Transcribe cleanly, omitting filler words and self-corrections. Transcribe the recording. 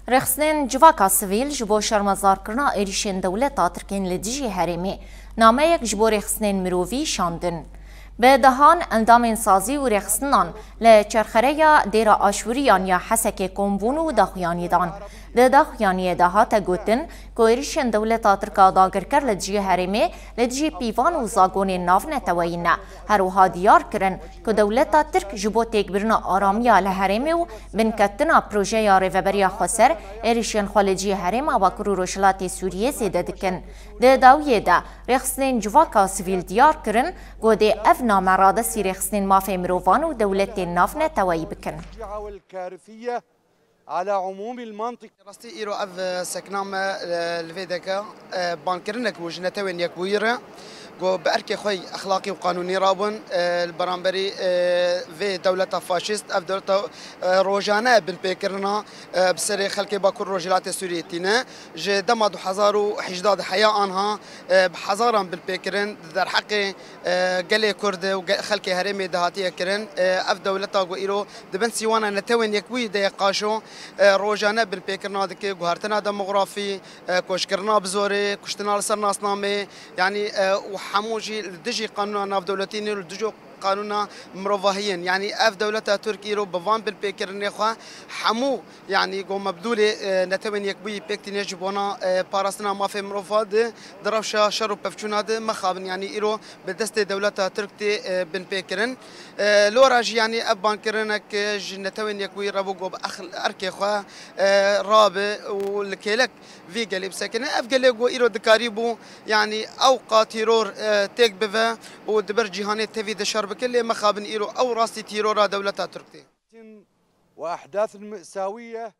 رخصنين جواکا سویل جبو شرمزار کرنا ایریشن دولتا ترکین لدیجی هرمی نامه یک جبو رخصنين مروفی شاندن. به دهان اندام سازی و رخصنان لچرخره دیرا آشوریان یا حسک کمبون و داخیانی دان. ده داخیانی دهات گوتن که ایریشن دولتا ترکا داگر کر لدیجی هرمی لدیجی پیوان و زاگون ناف نتوین. هروها دیار کرن که دولتا ترک جبو تکبرنا آرامیا لهرمی و بنکتنا پروژه یا ریوبریا خسر ایریشن خالجی هرم و کرو روشلات سوریه زیده دکن. ده داویه ده رخصنين جواکا سویل دیار کرن گوده اف نامراده سی رخصنين مافی مروفان و دولت ناف نتوایی بکن. على عموم المنطق راستي إيرو أف سكنام الفيدكا بانكرنك وجنتوين يكويرة جو بأركي خوي أخلاقي وقانوني رابن البرامبري في دولة فاشيست أف دولة روجانا بالبيكرنا بسري خلقي باكر روجلات السوريتينا جي دمادو حزارو حجداد حياة عنها بحزارا بالبيكرن در حقي قلي كرد وخلقي هرمي دهاتية كرن أف دولة جو إيرو دبن سيوانا نتوين يكوي ديقاشو روجانا بالبيكرنا دكي جوهرتنا ديموغرافي كوشكرنا بزوري كشتنا لسر ناسنامي يعني حموجي الدجي قانون ناف دولتين الدجو قانون مروفاهيين يعني اف دولتها تركي رو بفان بالبيكر نخوا حمو يعني جو مبدولي نتوين يكبي بيكتي نجبونا باراسنا ما في مروفاد دروشا شرو بفچوناد مخابن يعني ايرو بدست دولتها تركتي بن بيكرن لوراج يعني اب بانكرنك نتوين يكبي ربو جو اركي خوا راب والكيلك في قلب ساكن اف قلب جو ايرو دكاريبو يعني اوقا تيرور تيك بفا ودبر جهاني تفي دشر بكل مخابن إيرو أو راسي تيرورا دولتها تركتي وأحداث مأساوية